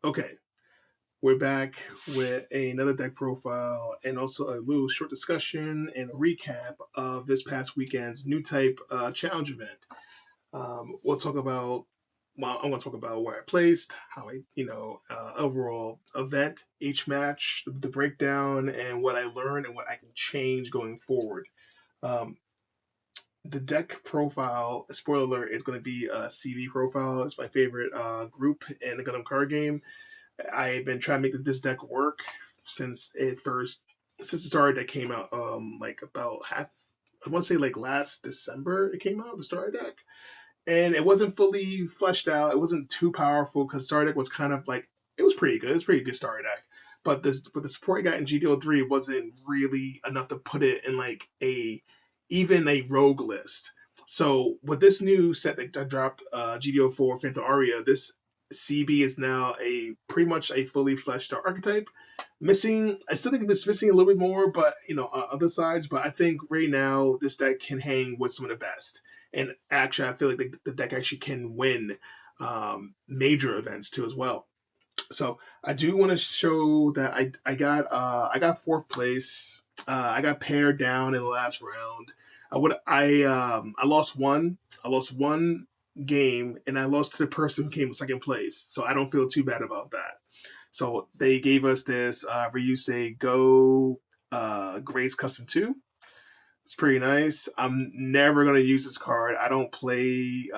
Okay, we're back with another deck profile and also a little short discussion and a recap of this past weekend's Newtype challenge event. We'll talk about. Well, I'm going to talk about where I placed, how I, overall event, each match, the breakdown, and what I learned and what I can change going forward. Um, the deck profile, spoiler alert, is going to be a CV profile. It's my favorite group in the Gundam card game. I've been trying to make this deck work since since the starter deck came out. Like about half, I want to say like last December it came out, the starter deck, and it wasn't fully fleshed out. It wasn't too powerful because starter deck was kind of like it was pretty good. It's pretty good starter deck, but the support I got in GDO3 wasn't really enough to put it in like even a rogue list. So with this new set that I dropped, GDO4 Phantom Aria, this CB is now a pretty much a fully fleshed out archetype. I still think it's missing a little bit more, but on other sides. But I think right now this deck can hang with some of the best. And actually, I feel like the deck actually can win major events too as well. So I do want to show that I got fourth place. I got paired down in the last round. I lost one. I lost one game, and I lost to the person who came second place. So I don't feel too bad about that. So they gave us this Ryusei Go Grace Custom 2. It's pretty nice. I'm never going to use this card. I don't play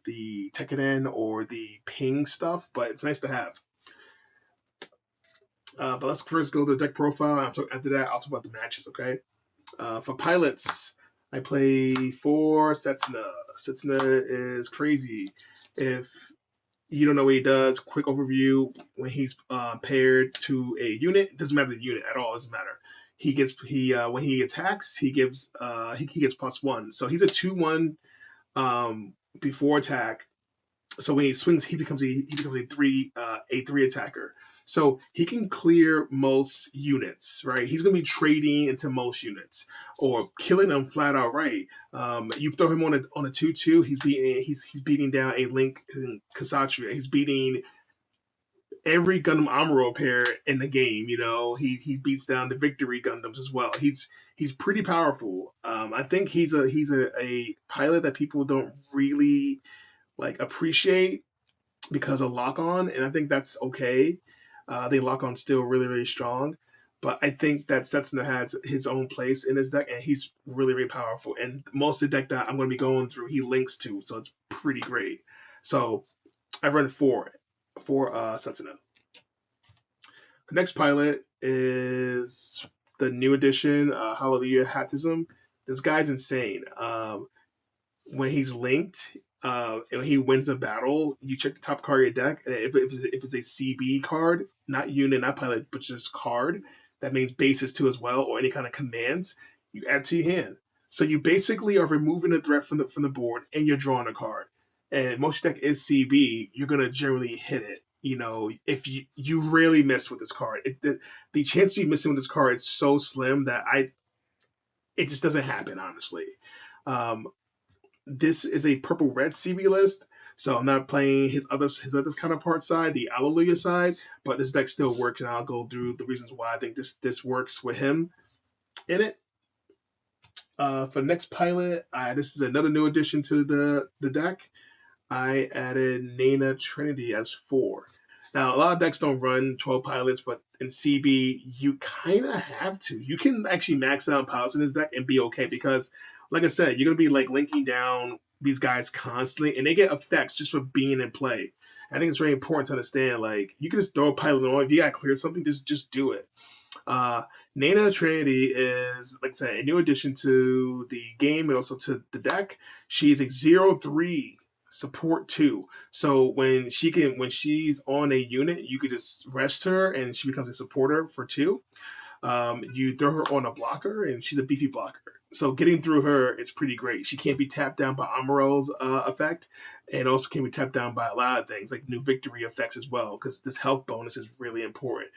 the Tekkaden or the ping stuff, but it's nice to have. But let's first go to the deck profile. After that, I'll talk about the matches, okay? For pilots, I play for Setsuna. Setsuna is crazy. If you don't know what he does, quick overview. When he's paired to a unit, it doesn't matter the unit at all. It doesn't matter. When he attacks, he gets +1. So he's a 2/1 before attack. So when he swings, he becomes a three attacker. So he can clear most units, right? He's going to be trading into most units or killing them flat out. Right? You throw him on a 2/2, he's beating down a Link Kasatria. He's beating every Gundam Amuro pair in the game. He beats down the Victory Gundams as well. He's pretty powerful. I think he's a pilot that people don't really like appreciate because of lock on, and I think that's okay. They lock on still really, really strong. But I think that Setsuna has his own place in his deck, and he's really, really powerful. And most of the deck that I'm going to be going through, he links to, so it's pretty great. So I run four for Setsuna. The next pilot is the new edition, Hallelujah Hatism. This guy's insane. When he's linked, and he wins a battle, you check the top card of your deck. And if it's a CB card, not unit, not pilot, but just card, that means bases too as well, or any kind of commands, you add to your hand. So you basically are removing a threat from the board, and you're drawing a card. And most deck is CB, you're gonna generally hit it. If you really miss with this card, the chance of you missing with this card is so slim that it just doesn't happen, honestly. Um, this is a purple red CB list, so I'm not playing his other counterpart side, the Alleluia side, but this deck still works, and I'll go through the reasons why I think this works with him in it. For next pilot, this is another new addition to the deck. I added Nana Trinity as 4. Now, a lot of decks don't run 12 pilots, but in CB, you kind of have to. You can actually max out pilots in this deck and be okay because, like I said, you're going to be like linking down these guys constantly, and they get effects just for being in play. I think it's very important to understand, like, you can just throw a pilot on. If you got to clear something, just do it. Nana Trinity is, like I said, a new addition to the game and also to the deck. She's a 0/3 support 2. So when she's on a unit, you could just rest her and she becomes a supporter for 2. You throw her on a blocker and she's a beefy blocker. So getting through her is pretty great. She can't be tapped down by Amarel's effect, and also can be tapped down by a lot of things like new victory effects as well, because this health bonus is really important.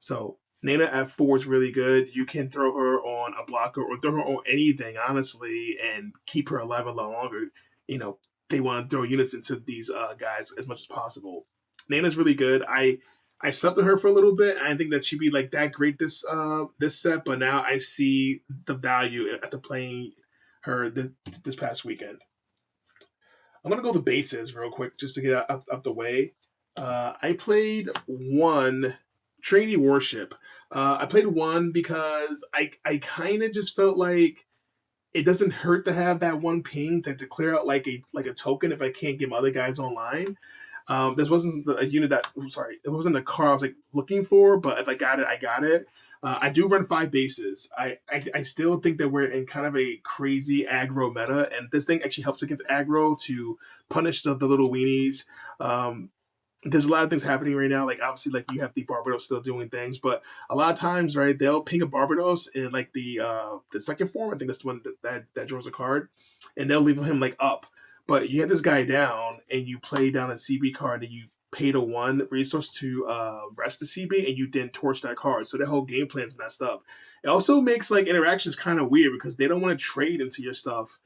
So Nana at 4 is really good. You can throw her on a blocker or throw her on anything, honestly, and keep her alive a lot longer. They want to throw units into these guys as much as possible. Nana's really good. I slept on her for a little bit. I didn't think that she'd be like that great this set, but now I see the value after playing her this past weekend. I'm gonna go the bases real quick just to get up the way. I played one Trinity Warship. I played one because I kind of just felt like it doesn't hurt to have that one ping to clear out like a token if I can't get my other guys online. This wasn't a unit that I'm sorry, it wasn't a car I was like looking for, but if I got it, I got it. I do run 5 bases. I still think that we're in kind of a crazy aggro meta, and this thing actually helps against aggro to punish the little weenies. Um, there's a lot of things happening right now. Like obviously, like you have the Barbados still doing things, but a lot of times, right, they'll ping a Barbados in like the second form. I think that's the one that draws a card, and they'll leave him like up. But you have this guy down, and you play down a CB card, and you paid a 1 resource to rest the CB, and you didn't torch that card. So the whole game plan's messed up. It also makes like interactions kind of weird because they don't want to trade into your stuff.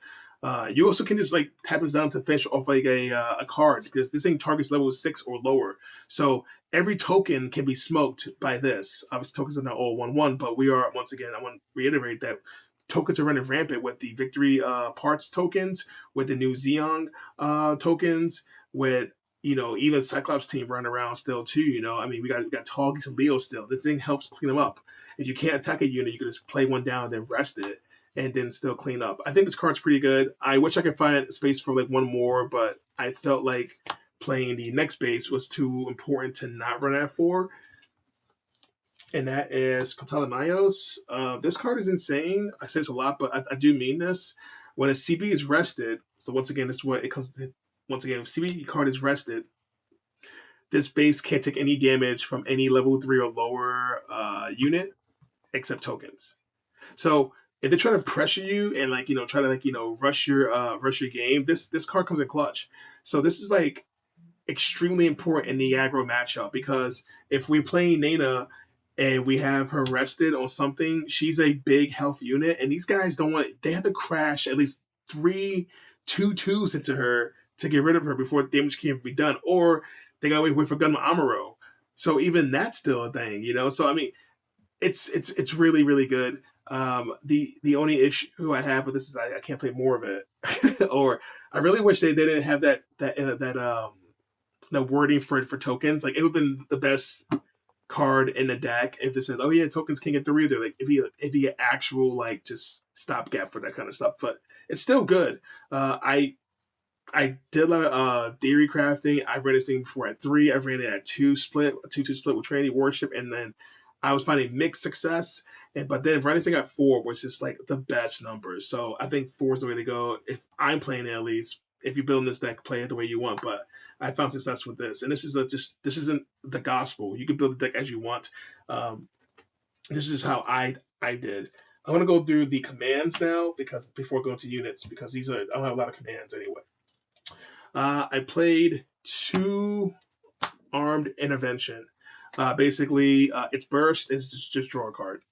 You also can just like tap this down to finish off like a card because this thing targets level 6 or lower. So every token can be smoked by this. Obviously, tokens are not all 1/1, but we are once again. I want to reiterate that tokens are running rampant with the victory parts tokens, with the new Xeon tokens, with even Cyclops team running around still too. I mean we got Targus and Leo still. This thing helps clean them up. If you can't attack a unit, you can just play one down and then rest it and then still clean up. I think this card's pretty good. I wish I could find space for like one more, but I felt like playing the next base was too important to not run at 4. And that is Ptolemaeus. This card is insane. I say this a lot, but I do mean this. When a CB is rested, so once again, this is what it comes to. Once again, if CB card is rested, this base can't take any damage from any level 3 or lower unit except tokens. So if they're trying to pressure you and like try to like rush your game, this card comes in clutch. So this is like extremely important in the aggro matchup because if we play Nana and we have her rested on something, she's a big health unit, and these guys don't want. They have to crash at least 3 2/2s into her to get rid of her before damage can be done, or they gotta wait for Gunma Amuro. So even that's still a thing. So I mean, it's really really good. The only issue I have with this is I can't play more of it, or I really wish they didn't have that wording for tokens. Like it would have been the best card in the deck if they said, "Oh yeah, tokens can't get through either." Like it'd be an actual like just stopgap for that kind of stuff. But it's still good. I did a lot of theory crafting. I've read this thing before at 3. I've ran it at 2 split, a 2-2 split with Trinity Warship, and then I was finding mixed success. But then running this thing at 4 was just like the best numbers. So I think 4 is the way to go. If I'm playing it, at least, if you're building this deck, play it the way you want. But I found success with this, and this isn't the gospel. You can build the deck as you want. This is how I did. I want to go through the commands now because before going to units because I don't have a lot of commands anyway. I played 2 armed intervention. Basically, its burst is just draw a card.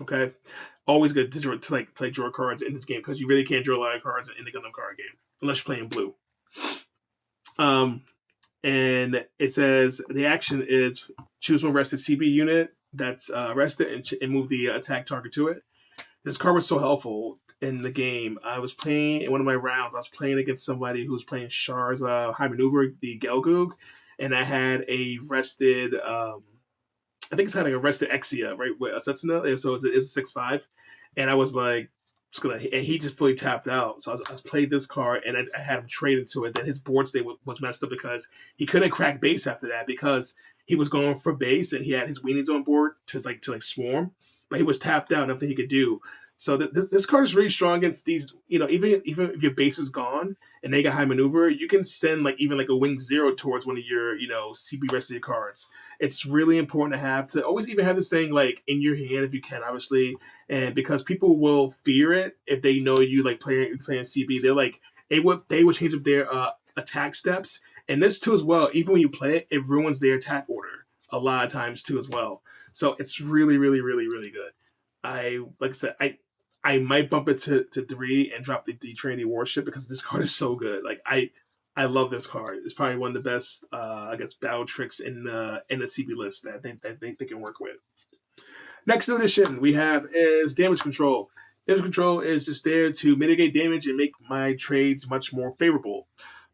Okay, always good to draw cards in this game because you really can't draw a lot of cards in the Gundam card game unless you're playing blue. And it says the action is choose one rested CB unit that's rested and move the attack target to it. This card was so helpful in the game. I was playing in one of my rounds. I was playing against somebody who was playing Char's high maneuver, the Gelgoog, and I had a rested. I think it's kind of like a rested Exia, right? With a Setsuna, so it's a 6/5, and I was like, just gonna, and he just fully tapped out. So I played this card, and I had him trade into it. Then his board state was messed up because he couldn't crack base after that because he was going for base and he had his weenies on board to swarm, but he was tapped out. Nothing he could do. So this card is really strong against these. Even if your base is gone and they got high maneuver, you can send even a wing 0 towards one of your CB rested cards. It's really important to always even have this thing like in your hand if you can, obviously, and because people will fear it if they know you like playing CB. They're like they would change up their attack steps, and this too as well. Even when you play it, it ruins their attack order a lot of times too as well. So it's really really really really good. Like I said, I might bump it to 3 and drop the Trinity Warship because this card is so good. Like I love this card. It's probably one of the best, I guess, battle tricks in the CB list that they can work with. Next new addition we have is damage control. Damage control is just there to mitigate damage and make my trades much more favorable.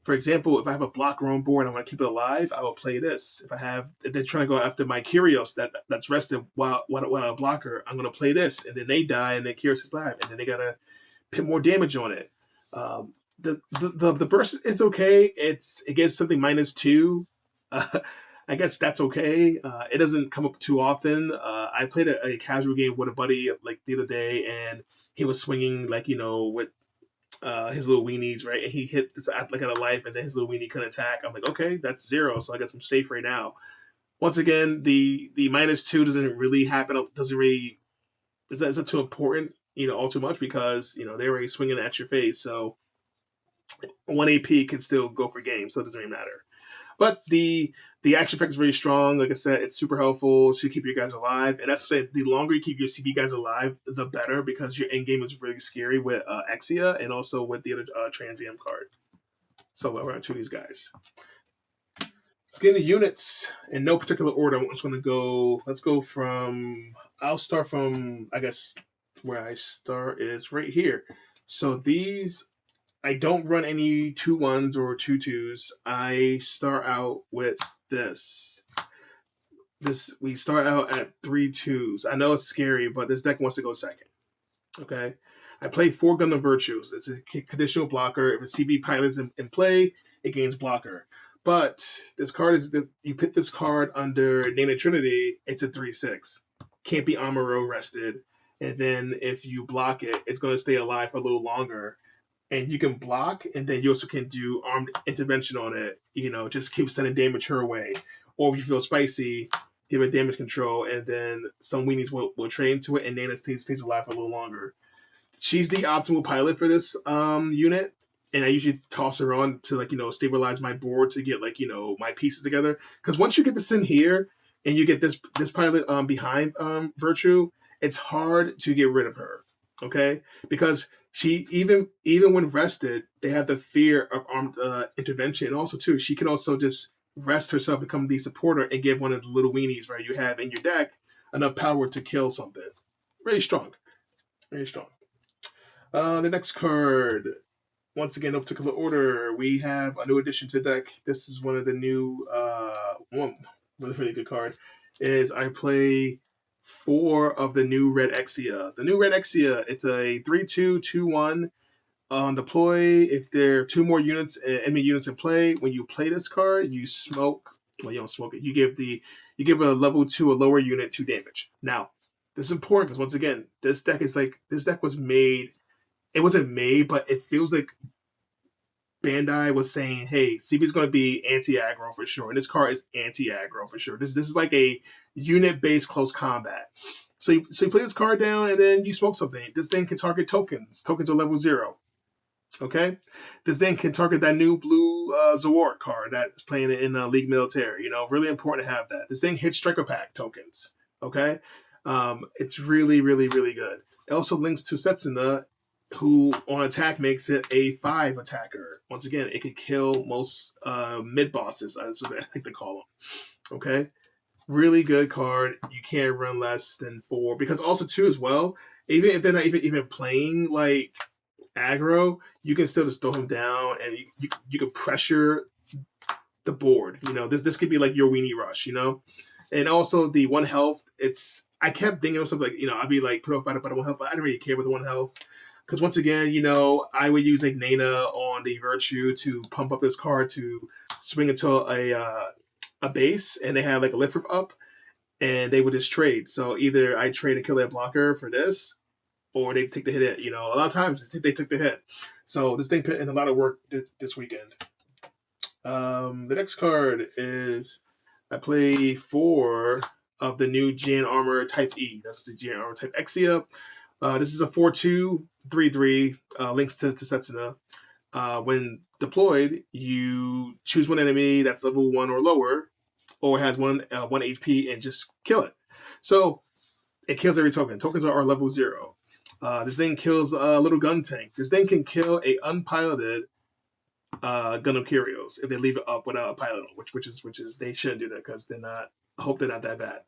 For example, if I have a blocker on board and I want to keep it alive, I will play this. If they're trying to go after my Kyrios that's rested while a blocker, I'm going to play this, and then they die and then Kyrios is alive, and then they gotta put more damage on it. The burst is okay. It gives something -2. Uh, I guess that's okay. It doesn't come up too often. I played a casual game with a buddy like the other day, and he was swinging like with his little weenies, right? And he hit this like at a life, and then his little weenie couldn't attack. I'm like, okay, that's 0, so I guess I'm safe right now. Once again, the -2 doesn't really happen. Doesn't really is that too important? All too much because they're already swinging at your face. So 1 AP can still go for game, so it doesn't really matter. But the action effect is very strong. Like I said, it's super helpful to keep your guys alive. And that's to say, the longer you keep your CB guys alive, the better, because your end game is really scary with Exia and also with the other Transam card. So we're on 2 of these guys. Let's get into units in no particular order. I'm just going to go. Let's go from. I'll start from. I guess where I start is right here. So these, I don't run any 2-1s or 2-2s. I start out with this. We start out at 3 2s. I know it's scary, but this deck wants to go second. Okay. I play 4 Gundam Virtues. It's a conditional blocker. If a CB pilot is in play, it gains blocker. But this card is you put this card under Nana Trinity, it's a 3/6. Can't be Amuro rested. And then if you block it, it's going to stay alive for a little longer. And you can block, and then you also can do armed intervention on it. Just keep sending damage her way. Or if you feel spicy, give it damage control, and then some weenies will train to it, and Nana stays alive for a little longer. She's the optimal pilot for this unit, and I usually toss her on to stabilize my board to get my pieces together. Because once you get this in here and you get this pilot behind Virtue, it's hard to get rid of her. Okay, because she even when rested, they have the fear of armed intervention, and also too she can also just rest herself, become the supporter, and give one of the little weenies right you have in your deck enough power to kill something. Very strong, very strong. The next card, once again, no particular order, we have a new addition to the deck. This is one of the new, one really good card, is I play 4 of the new Red Exia. The new Red Exia, it's a 3/2, 2/1. On deploy, if there are 2 more units, enemy units in play, when you play this card, you smoke. Well, you don't smoke it. You give a level 2 a lower unit 2 damage. Now, this is important because once again, this deck was made. It wasn't made, but it feels like Bandai was saying, "Hey, CB's going to be anti-aggro for sure," and this card is anti-aggro for sure. This is like a unit-based close combat. So you play this card down, and then you smoke something. This thing can target tokens. Tokens are level 0. Okay, this thing can target that new blue Zawart card that's playing in League Military. Really important to have that. This thing hits Striker Pack tokens. Okay, it's really, really, really good. It also links to Setsuna, who on attack makes it a 5 attacker. Once again, it could kill most mid bosses, as I like to call them. Okay, really good card. You can't run less than 4 because also too as well. Even if they're not even playing like aggro, you can still just throw him down, and you can pressure the board. This could be like your weenie rush. And also the 1 health. I kept thinking of something like I'd be like put off by the 1 health, but I didn't really care with the 1 health because once again, I would use like Nana on the Virtue to pump up this card to swing into a base, and they have like a lift up, and they would just trade. So either I trade and kill that blocker for this, or they take the hit. A lot of times they took the hit. So this thing put in a lot of work this weekend. The next card is I play 4 of the new Jan Armor Type E. That's the Jan Armor Type Exia. This is a 4/2, 3/3, links to Setsuna. When deployed, you choose 1 enemy that's level 1 or lower, or has 1 HP, and just kill it. So it kills every token. Tokens are level 0. This thing kills a little gun tank. This thing can kill a unpiloted Gundam Curios if they leave it up without a pilot, which is they shouldn't do that because they're not. I hope they're not that bad.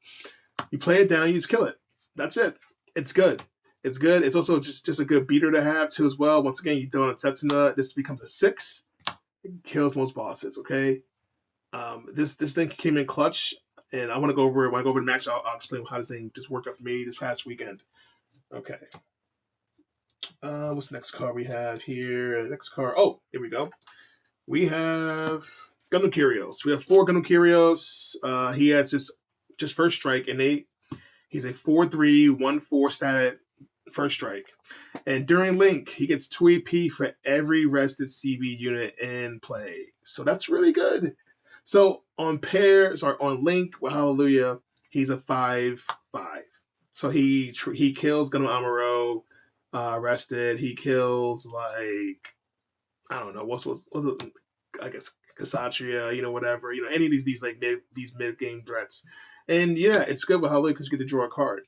You play it down, you just kill it. That's it. It's good. It's good. It's also just a good beater to have too as well. Once again, you throw in a Setsuna, this becomes a 6. It kills most bosses. Okay. This thing came in clutch, and I want to go over it. When I go over the match, I'll explain how this thing just worked out for me this past weekend. Okay. What's the next card we have here? The next card. Oh, here we go. We have Gundam Curios. We have 4 Gundam Curios. He has just first strike, and he's a 4/3, 1/4 static first strike. And during Link, he gets 2 AP for every rested CB unit in play. So that's really good. So on Link with Hallelujah, he's a 5/5. So he kills Gundam Amuro, rested. He kills like I don't know what's it, I guess Cassatria, whatever, any of these like these mid game threats. And yeah, it's good with Hallelujah because you get to draw a card.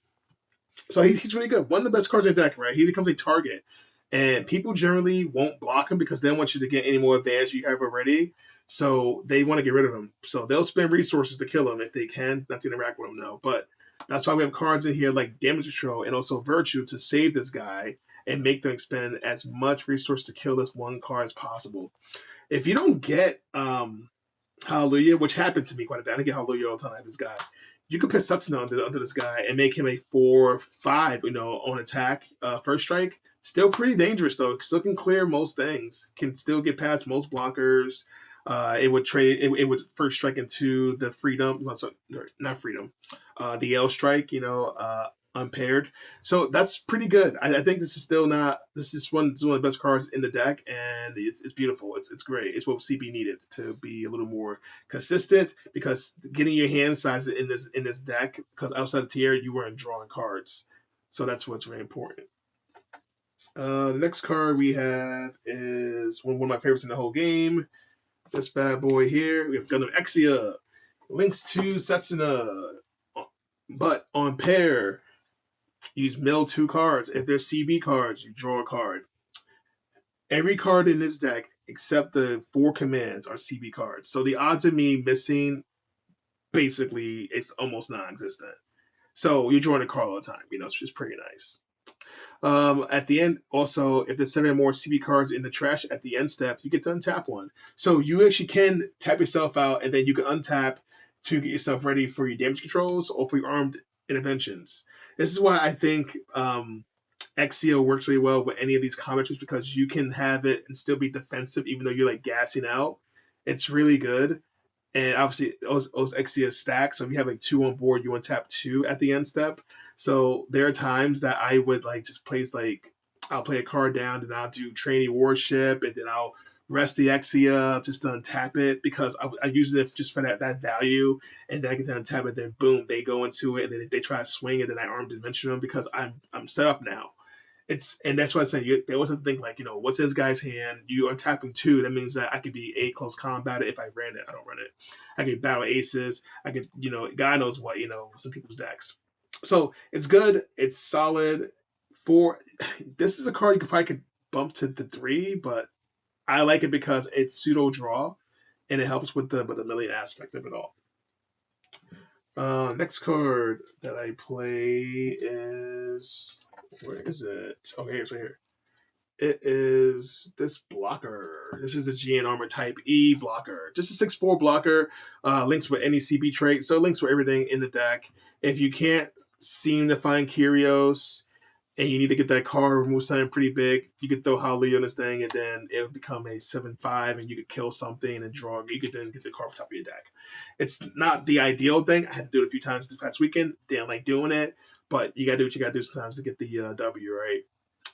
So he's really good. One of the best cards in the deck, right? He becomes a target. And people generally won't block him because they don't want you to get any more advantage you have already. So they want to get rid of him. So they'll spend resources to kill him if they can. Not to interact with him, no. But that's why we have cards in here like Damage Control and also Virtue to save this guy and make them expend as much resource to kill this one card as possible. If you don't get Hallelujah, which happened to me quite a bit. I didn't get Hallelujah all the time, this guy. You could put Setsuna under this guy and make him a 4/5, on attack, first strike. Still pretty dangerous though. Still can clear most things. Can still get past most blockers. It would first strike into the freedom. Not freedom. The L strike. Unpaired. So that's pretty good. I think this is still not. This is one of the best cards in the deck, and it's beautiful. It's great. It's what CB needed to be a little more consistent because getting your hand size in this deck because outside of tier you weren't drawing cards, so that's what's very important. The next card we have is one of my favorites in the whole game. This bad boy here. We have Gundam Exia. Links to Setsuna, but on pair. Use mill 2 cards. If they're CB cards, you draw a card. Every card in this deck, except the 4 commands, are CB cards. So the odds of me missing, basically, it's almost non-existent. So you're drawing a card all the time. It's just pretty nice. At the end, also, if there's 7 more CB cards in the trash at the end step, you get to untap one. So you actually can tap yourself out, and then you can untap to get yourself ready for your damage controls or for your armed interventions. This is why I think Exio works really well with any of these commentaries because you can have it and still be defensive even though you're like gassing out. It's really good. And obviously, those Exia stack. So if you have like 2 on board, you untap 2 at the end step. So there are times that I would like just place like I'll play a card down, and I'll do Trainee Warship, and then I'll rest the Exia just to untap it because I use it just for that value, and then I get to untap it. Then boom, they go into it, and then they try to swing, and then I arm dimension them because I'm set up now. And that's why I say they always have to think like what's in this guy's hand. You are tapping 2. That means that I could be a close combat if I ran it. I don't run it. I could battle aces. I could God knows what some people's decks. So it's good. It's solid. This is a card you could bump to the 3, but I like it because it's pseudo draw, and it helps with the milling aspect of it all. Next card that I play is where is it? Okay, it's right here. It is this blocker. This is a GN Armor Type E blocker. Just a 6/4 blocker. Links with any CB trait. So links with everything in the deck. If you can't seem to find Curios and you need to get that card remove something pretty big, you could throw Hallelujah on this thing, and then it'll become a 7/5, and you could kill something and draw. You could then get the card on top of your deck. It's not the ideal thing. I had to do it a few times this past weekend. Didn't like doing it, but you gotta do what you gotta do sometimes to get the W, right?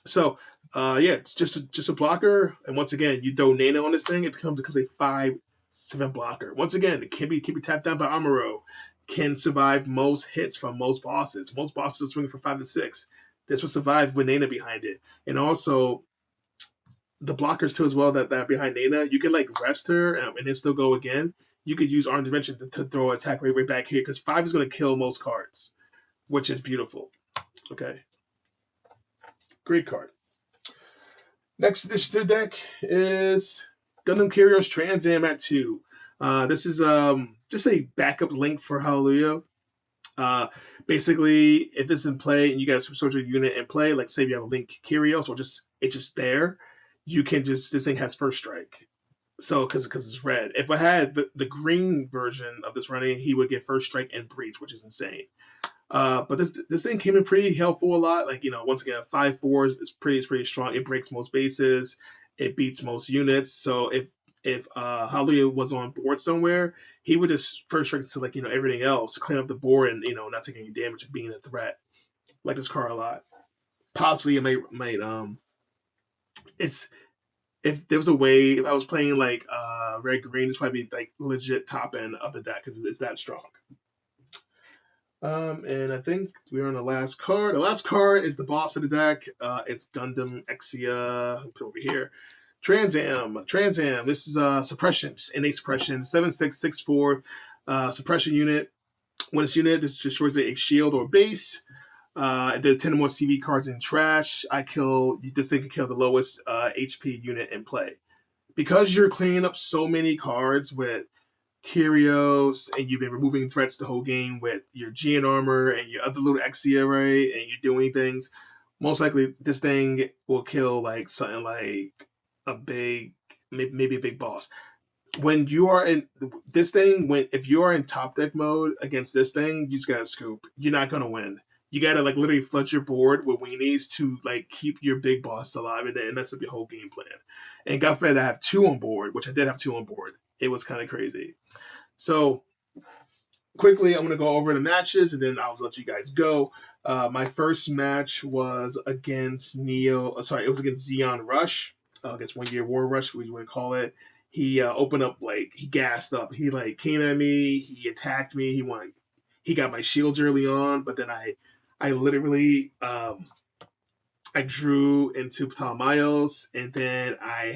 So, yeah, it's just a blocker, and once again, you throw Nana on this thing, it becomes a 5/7 blocker. Once again, it can be tapped down by Amuro. Can survive most hits from most bosses. Most bosses are swinging for 5 to 6. This will survive with Nana behind it, and also the blockers too as well that behind Nana. You can like rest her and then still go again. You could use Armed Dimension to throw attack right back here because 5 is going to kill most cards, which is beautiful. Okay. Great card. Next addition to the deck is Gundam Kyrios Trans Am at 2. This is just a backup link for Hallelujah. Uh, Basically, if this is in play and you got a super soldier unit in play, like say you have a Link Kyrios or just it's just there, you can just this thing has first strike. So because it's red. If I had the green version of this running, he would get first strike and breach, which is insane. But this thing came in pretty helpful a lot. Like once again, 5/4 is pretty strong. It breaks most bases. It beats most units. So if Hallelujah was on board somewhere, he would just first strike to like everything else, clean up the board, and not taking any damage and being a threat. Like this card a lot. Possibly it might it's if there was a way if I was playing like red green, this might be like legit top end of the deck because it's that strong. And I think we're on the last card. The last card is the boss of the deck. It's Gundam Exia. Put it over here. Trans Am. This is suppression, innate suppression, 7/6/6/4 suppression unit. When this unit destroys a shield or base, there's 10 or more CV cards in trash. This thing can kill the lowest HP unit in play. Because you're cleaning up so many cards with Kyrios, and you've been removing threats the whole game with your GN armor and your other little Exia, right? And you're doing things. Most likely, this thing will kill like something like a big, maybe a big boss. When you are in this thing, if you are in top deck mode against this thing, you just gotta scoop. You're not gonna win. You gotta like literally flood your board with weenies to like keep your big boss alive and then mess up your whole game plan. And God forbid I have 2 on board, which I did have 2 on board. It was kind of crazy. So quickly, I'm going to go over the matches and then I'll let you guys go. My first match was against it was against Xeon Rush. I guess 1 Year War Rush, we would call it. He opened up he gassed up. He like came at me. He attacked me. He got my shields early on, but then I literally I drew into Ptolemaios, and then I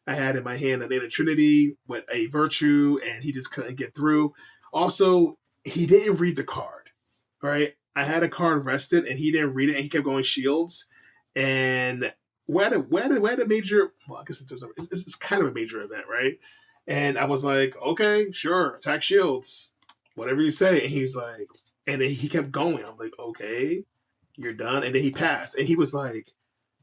had in my hand a Nana Trinity with a Virtue, and he just couldn't get through. Also, he didn't read the card. Right, I had a card rested, and he didn't read it, and he kept going shields, and we had a major. Well, I guess it's kind of a major event, right? And I was like, okay, sure, attack shields, whatever you say. And he's like, and then he kept going. I'm like, okay, you're done. And then he passed, and he was like,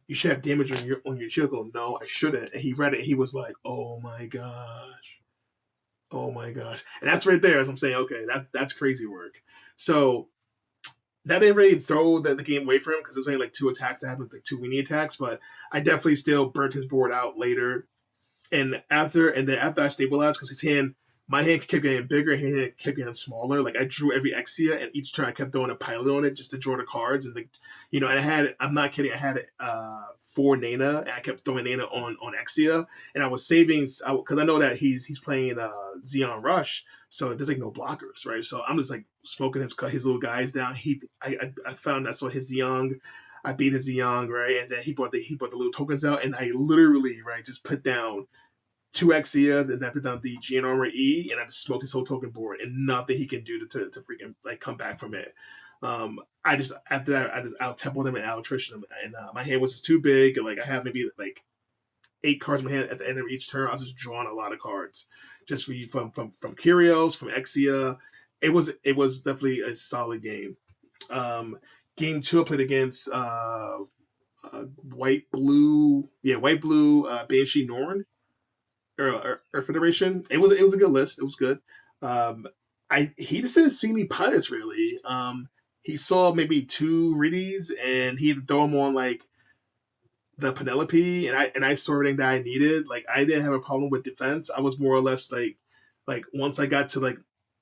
you should have damage on your shield. I go, no, I shouldn't. And he read it. He was like, oh my gosh, oh my gosh. And that's right there. As I'm saying, okay, that's crazy work. So that didn't really throw the game away for him because there's only like 2 attacks that happened, like 2 weenie attacks. But I definitely still burnt his board out later. And after I stabilized, because my hand kept getting bigger, his hand kept getting smaller. Like I drew every Exia, and each turn I kept throwing a pilot on it just to draw the cards. And and I'm not kidding, I had 4 Nana, and I kept throwing Nana on Exia, and I was saving because I know that he's playing Xeon Rush, so there's like no blockers, right? So I'm just like smoking his little guys down. I found I saw his Xeon. I beat his Xeon, right? And then he brought the little tokens out, and I literally just put down 2 Exias, and then I put down the GN Armor E, and I just smoked his whole token board, and nothing he can do to freaking like come back from it. I just after that I just out templed him and out attrition him, and my hand was just too big. Like I have maybe like 8 cards in my hand at the end of each turn. I was just drawing a lot of cards just from Kyrios, from Exia. It was definitely a solid game. Game 2 I played against white blue Banshee Norn or Federation. It was a good list. It was good. He just didn't see any pilots really. He saw maybe 2 Riddies, and he'd throw them on like the Penelope, and I saw everything that I needed. Like I didn't have a problem with defense. I was more or less like once I got to like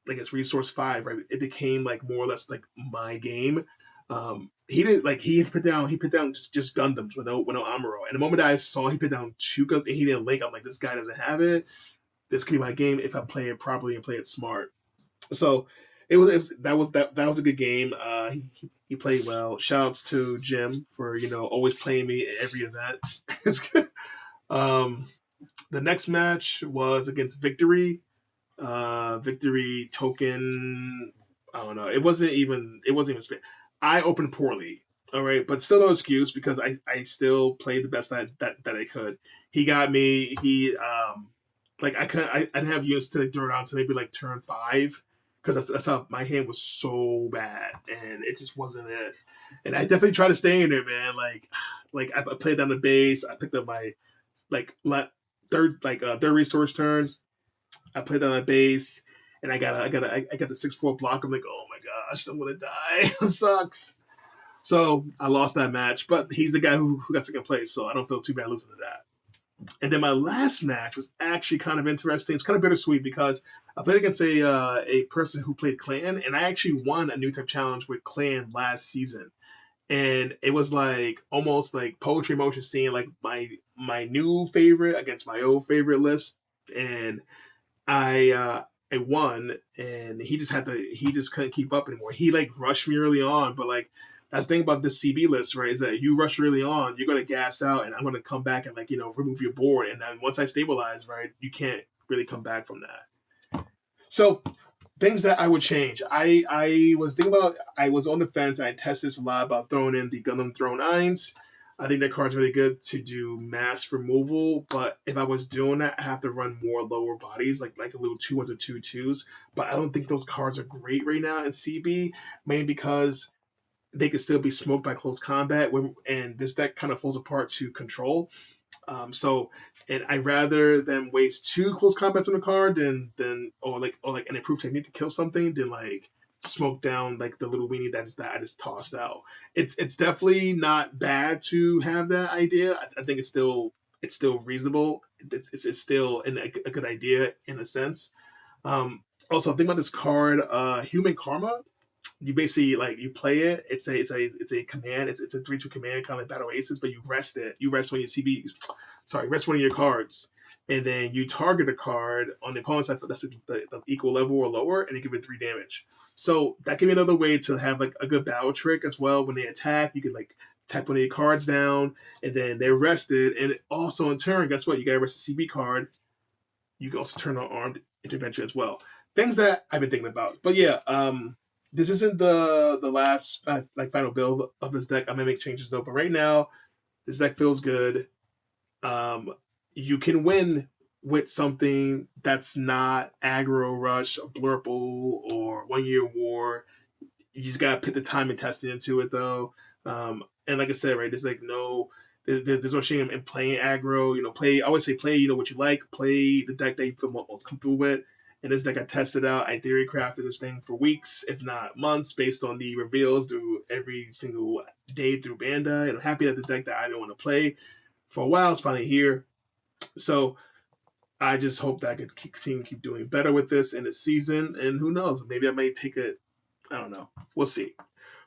it's resource 5, right? It became like more or less like my game. He didn't like he put down just Gundams with no Amuro. And the moment that I saw he put down 2 guns and he didn't link, I'm like, this guy doesn't have it. This could be my game if I play it properly and play it smart. So that was a good game. He played well. Shoutouts to Jim for always playing me at every event. It's good. The next match was against Victory. Victory token. I don't know. It wasn't even. I opened poorly. All right, but still no excuse because I still played the best that I could. he got me. He like I didn't have units to throw it on to maybe like turn 5 because that's how my hand was so bad and it just wasn't it. And I definitely tried to stay in there, man. Like I played down the base. I picked up my like third resource turn. I played down the base. And I got the 6-4 block. I'm like, oh my gosh, I'm gonna die. It sucks. So I lost that match, but he's the guy who got second place, so I don't feel too bad losing to that. And then my last match was actually kind of interesting. It's kind of bittersweet because I played against a person who played Clan, and I actually won a Newtype challenge with Clan last season. And it was like almost like poetry motion, seeing like my new favorite against my old favorite list, and I won, and he just couldn't keep up anymore. He like rushed me early on, but like that's the thing about this CB list, right? Is that you rush early on, you're gonna gas out, and I'm gonna come back and like remove your board, and then once I stabilize, right, you can't really come back from that. So things that I would change. I was thinking about. I was on the fence. I tested this a lot about throwing in the Gundam Throne Nines. I think that card's really good to do mass removal, but if I was doing that, I have to run more lower bodies, like a little 2-1s or 2-2s. But I don't think those cards are great right now in CB, mainly because they can still be smoked by close combat, and this deck kind of falls apart to control. So, and I'd rather them waste 2 close combats on a card than or like an improved technique to kill something than like smoke down like the little weenie that I just tossed out. It's definitely not bad to have that idea. I think it's still reasonable. It's still a good idea in a sense. Also, think about this card, Human Karma. You basically like you play it. It's a command. It's a 3/2 command, kind of like Battle Aces, but you rest it. You rest when you CB. Sorry, rest one of your cards, and then you target a card on the opponent's side that's the equal level or lower, and they give it 3 damage. So that can be another way to have like a good battle trick as well. When they attack, you can like tap one of your cards down, and then they're rested. And also in turn, guess what? You got to rest a CB card. You can also turn on armed intervention as well. Things that I've been thinking about. But yeah, this isn't the last like final build of this deck. I'm gonna make changes though. But right now, this deck feels good. Um, you can win with something that's not aggro rush, blurple, or 1 year war. You just gotta put the time and testing into it though. And like I said, right, there's like there's no shame in playing aggro. Play. I always say play. What you like. Play the deck that you feel most comfortable with. And this deck I tested out. I theory crafted this thing for weeks, if not months, based on the reveals through every single day through Bandai. And I'm happy that the deck that I didn't want to play for a while is finally here. So I just hope that I could continue to keep doing better with this in the season. And who knows? Maybe I might take it. I don't know. We'll see.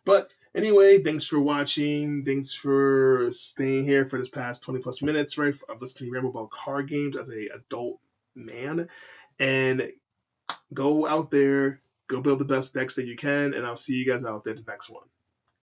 But anyway, thanks for watching. Thanks for staying here for this past 20 plus minutes, right? Of listening to me ramble about card games as a adult man. And go out there, go build the best decks that you can, and I'll see you guys out there the next one.